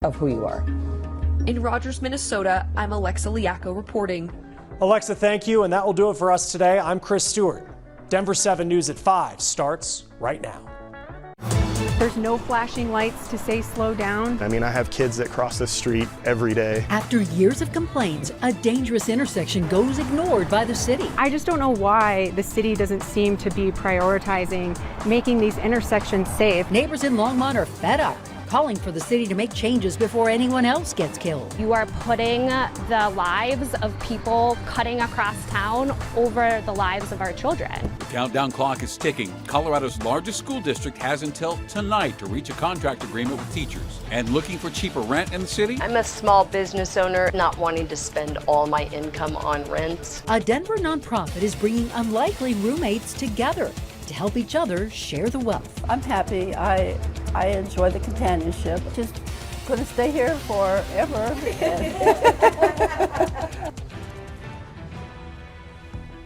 of who you are. In Rogers, Minnesota, I'm Alexa Liacco reporting. Alexa, thank you, and that will do it for us today. I'm Chris Stewart. Denver 7 News at 5 starts right now. There's no flashing lights to say slow down. I mean, I have kids that cross the street every day. After years of complaints, a dangerous intersection goes ignored by the city. I just don't know why the city doesn't seem to be prioritizing making these intersections safe. Neighbors in Longmont are fed up, calling for the city to make changes before anyone else gets killed. You are putting the lives of people cutting across town over the lives of our children. The countdown clock is ticking. Colorado's largest school district has until tonight to reach a contract agreement with teachers. And looking for cheaper rent in the city? I'm a small business owner, not wanting to spend all my income on rent. A Denver nonprofit is bringing unlikely roommates together to help each other share the wealth. I'm happy. I enjoy the companionship. Just gonna stay here forever.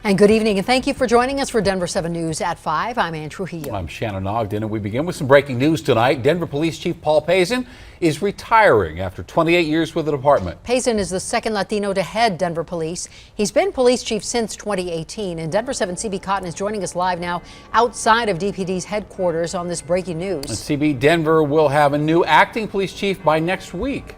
And good evening, and thank you for joining us for Denver 7 News at 5. I'm Ann Trujillo. I'm Shannon Ogden, and we begin with some breaking news tonight. Denver Police Chief Paul Pazin is retiring after 28 years with the department. Pazin is the second Latino to head Denver Police. He's been police chief since 2018, and Denver 7 CB Cotton is joining us live now outside of DPD's headquarters on this breaking news. And CB, Denver will have a new acting police chief by next week.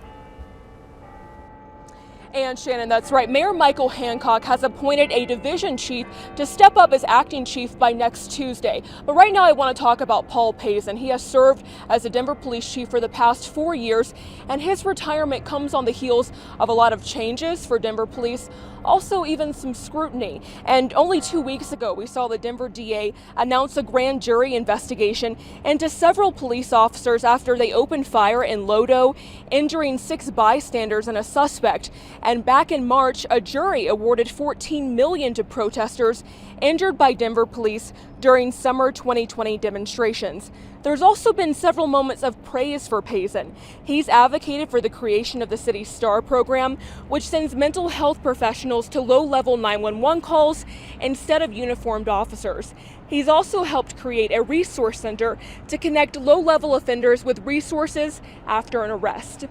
And Shannon, that's right. Mayor Michael Hancock has appointed a division chief to step up as acting chief by next Tuesday. But right now I want to talk about Paul Pazin. He has served as a Denver police chief for the past 4 years, and his retirement comes on the heels of a lot of changes for Denver police, also even some scrutiny. And only 2 weeks ago, we saw the Denver DA announce a grand jury investigation into several police officers after they opened fire in Lodo, injuring 6 bystanders and a suspect. And back in March, a jury awarded $14 million to protesters injured by Denver police during summer 2020 demonstrations. There's also been several moments of praise for Pazin. He's advocated for the creation of the city's STAR program, which sends mental health professionals to low-level 911 calls instead of uniformed officers. He's also helped create a resource center to connect low-level offenders with resources after an arrest.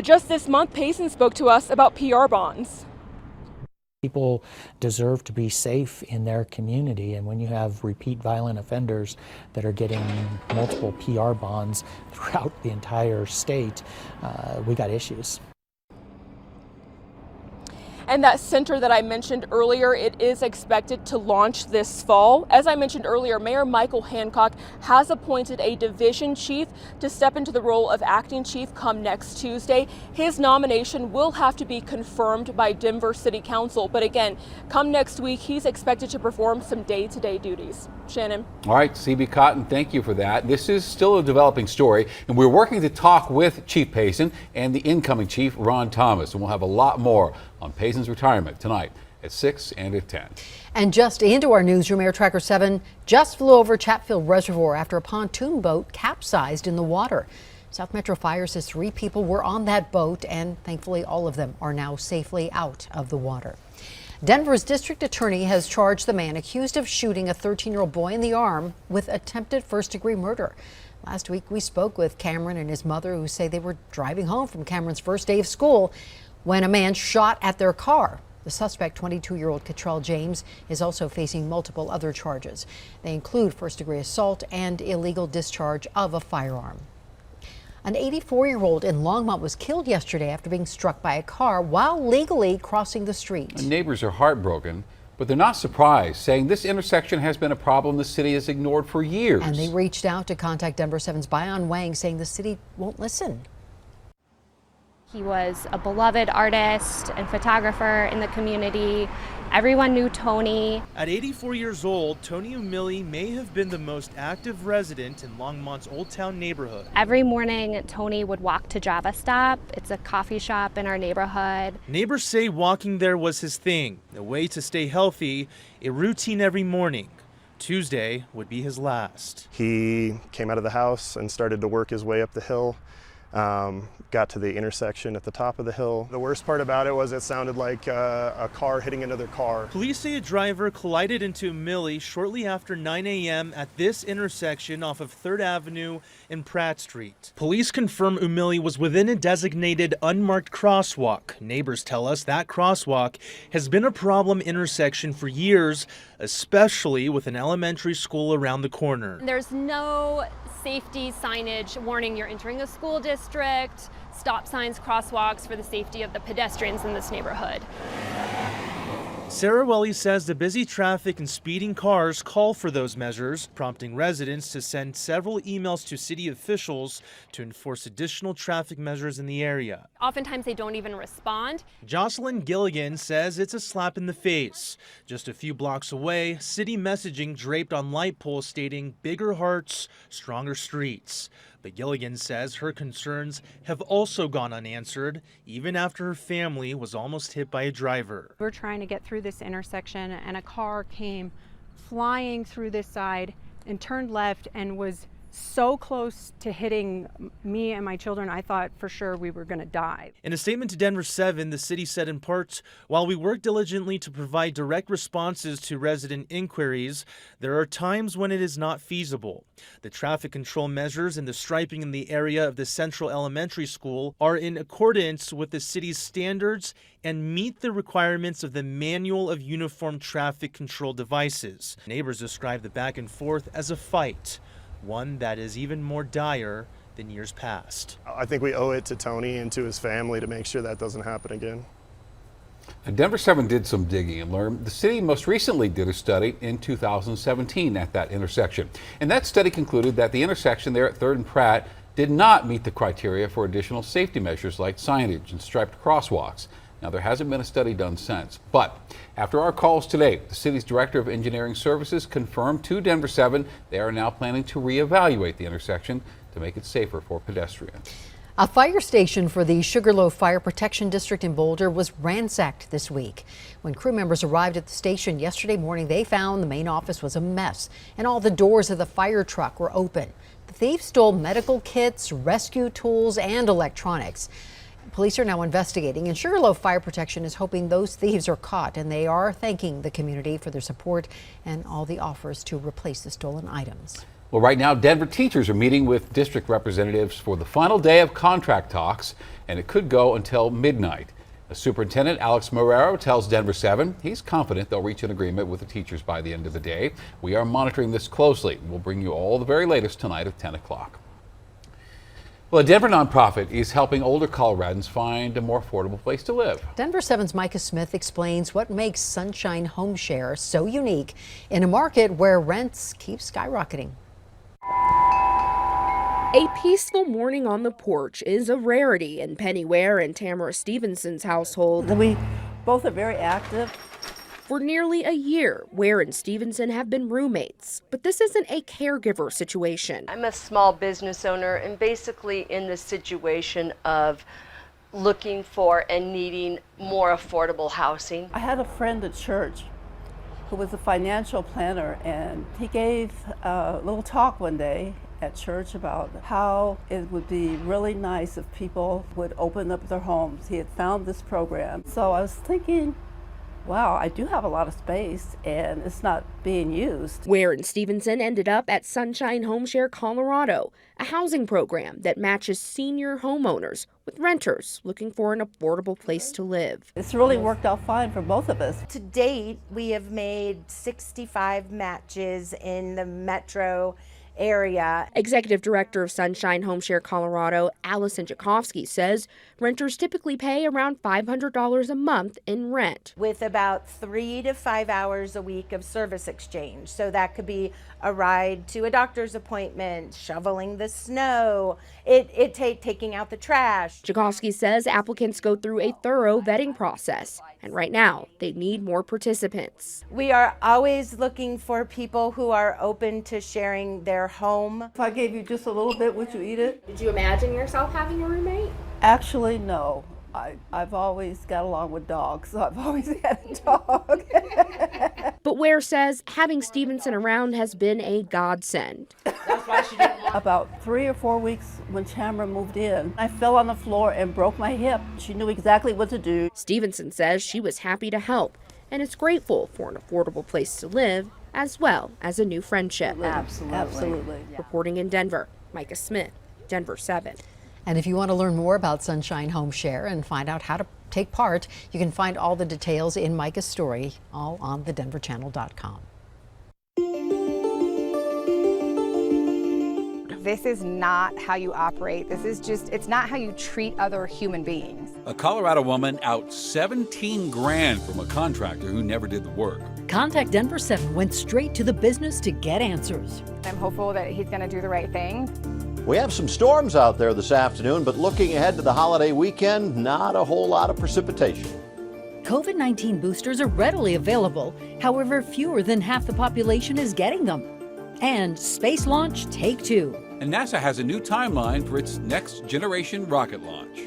Just this month, Pazin spoke to us about PR bonds. People deserve to be safe in their community, and when you have repeat violent offenders that are getting multiple PR bonds throughout the entire state, we got issues. And that center that I mentioned earlier, it is expected to launch this fall. As I mentioned earlier, Mayor Michael Hancock has appointed a division chief to step into the role of acting chief come next Tuesday. His nomination will have to be confirmed by Denver City Council. But again, come next week, he's expected to perform some day-to-day duties. Shannon. All right, CB Cotton, thank you for that. This is still a developing story, and we're working to talk with Chief Pazin and the incoming chief, Ron Thomas, and we'll have a lot more on Pazin's retirement tonight at 6 and at 10. And just into our newsroom, Air Tracker 7 just flew over Chatfield Reservoir after a pontoon boat capsized in the water. South Metro Fire says 3 people were on that boat, and thankfully all of them are now safely out of the water. Denver's district attorney has charged the man accused of shooting a 13-year-old boy in the arm with attempted first-degree murder. Last week, we spoke with Cameron and his mother, who say they were driving home from Cameron's first day of school when a man shot at their car. The suspect, 22-year-old Catrell James, is also facing multiple other charges. They include first-degree assault and illegal discharge of a firearm. An 84-year-old in Longmont was killed yesterday after being struck by a car while legally crossing the street. And neighbors are heartbroken, but they're not surprised, saying this intersection has been a problem the city has ignored for years. And they reached out to contact Denver 7's Bayan Wang, saying the city won't listen. He was a beloved artist and photographer in the community. Everyone knew Tony. At 84 years old, Tony Umili may have been the most active resident in Longmont's Old Town neighborhood. Every morning, Tony would walk to Java Stop. It's a coffee shop in our neighborhood. Neighbors say walking there was his thing, a way to stay healthy, a routine every morning. Tuesday would be his last. He came out of the house and started to work his way up the hill. Got to the intersection at the top of the hill. The worst part about it was it sounded like a car hitting another car. Police say a driver collided into Millie shortly after 9 a.m. at this intersection off of 3rd Avenue and Pratt Street. Police confirm Umili was within a designated unmarked crosswalk. Neighbors tell us that crosswalk has been a problem intersection for years, especially with an elementary school around the corner. There's no safety signage warning you're entering a school district, stop signs, crosswalks for the safety of the pedestrians in this neighborhood. Sarah Welly says the busy traffic and speeding cars call for those measures, prompting residents to send several emails to city officials to enforce additional traffic measures in the area. Oftentimes they don't even respond. Jocelyn Gilligan says it's a slap in the face. Just a few blocks away, city messaging draped on light poles stating "bigger hearts, stronger streets." But Gilligan says her concerns have also gone unanswered, even after her family was almost hit by a driver. We're trying to get through this intersection and a car came flying through this side and turned left and was so close to hitting me and my children, I thought for sure we were going to die. In a statement to Denver 7, the city said in part, while we work diligently to provide direct responses to resident inquiries, there are times when it is not feasible. The traffic control measures and the striping in the area of the Central Elementary School are in accordance with the city's standards and meet the requirements of the Manual of Uniform Traffic Control Devices. Neighbors describe the back and forth as a fight, one that is even more dire than years past. I think we owe it to Tony and to his family to make sure that doesn't happen again. Denver 7 did some digging and learned the city most recently did a study in 2017 at that intersection. And that study concluded that the intersection there at 3rd and Pratt did not meet the criteria for additional safety measures like signage and striped crosswalks. Now, there hasn't been a study done since, but after our calls today, the city's Director of Engineering Services confirmed to Denver 7 they are now planning to reevaluate the intersection to make it safer for pedestrians. A fire station for the Sugarloaf Fire Protection District in Boulder was ransacked this week. When crew members arrived at the station yesterday morning, they found the main office was a mess and all the doors of the fire truck were open. The thieves stole medical kits, rescue tools, and electronics. Police are now investigating, and Sugarloaf Fire Protection is hoping those thieves are caught, and they are thanking the community for their support and all the offers to replace the stolen items. Well, right now, Denver teachers are meeting with district representatives for the final day of contract talks, and it could go until midnight. Superintendent Alex Marrero tells Denver 7 he's confident they'll reach an agreement with the teachers by the end of the day. We are monitoring this closely. We'll bring you all the very latest tonight at 10 o'clock. Well, a Denver nonprofit is helping older Coloradans find a more affordable place to live. Denver 7's Micah Smith explains what makes Sunshine Homeshare so unique in a market where rents keep skyrocketing. A peaceful morning on the porch is a rarity in Penny Ware and Tamara Stevenson's household. We both are very active. For nearly a year, Ware and Stevenson have been roommates, but this isn't a caregiver situation. I'm a small business owner and basically in the situation of looking for and needing more affordable housing. I had a friend at church who was a financial planner, and he gave a little talk one day at church about how it would be really nice if people would open up their homes. He had found this program. So I was thinking, wow, I do have a lot of space and it's not being used. Ware and Stevenson ended up at Sunshine Homeshare Colorado, a housing program that matches senior homeowners with renters looking for an affordable place to live. It's really worked out fine for both of us. To date, we have made 65 matches in the metro area. Executive Director of Sunshine Homeshare Colorado, Allison Jakovsky, says renters typically pay around $500 a month in rent, with about 3 to 5 hours a week of service exchange. So that could be a ride to a doctor's appointment, shoveling the snow, taking out the trash. Jakovsky says applicants go through a thorough vetting process, and right now they need more participants. We are always looking for people who are open to sharing their home. If I gave you just a little bit, would you eat it? Did you imagine yourself having a roommate? Actually, no. I've always got along with dogs, so I've always had a dog. But Ware says having Stevenson around has been a godsend. About 3 or 4 weeks when Tamara moved in, I fell on the floor and broke my hip. She knew exactly what to do. Stevenson says she was happy to help and is grateful for an affordable place to live as well as a new friendship. Absolutely. Reporting in Denver, Micah Smith, Denver 7. And if you want to learn more about Sunshine Homeshare and find out how to take part, you can find all the details in Micah's story, all on thedenverchannel.com. This is not how you operate. It's not how you treat other human beings. A Colorado woman out 17 grand from a contractor who never did the work. Contact Denver 7 went straight to the business to get answers. I'm hopeful that he's going to do the right thing. We have some storms out there this afternoon, but looking ahead to the holiday weekend, not a whole lot of precipitation. COVID-19 boosters are readily available. However, fewer than half the population is getting them. And space launch take 2. And NASA has a new timeline for its next generation rocket launch.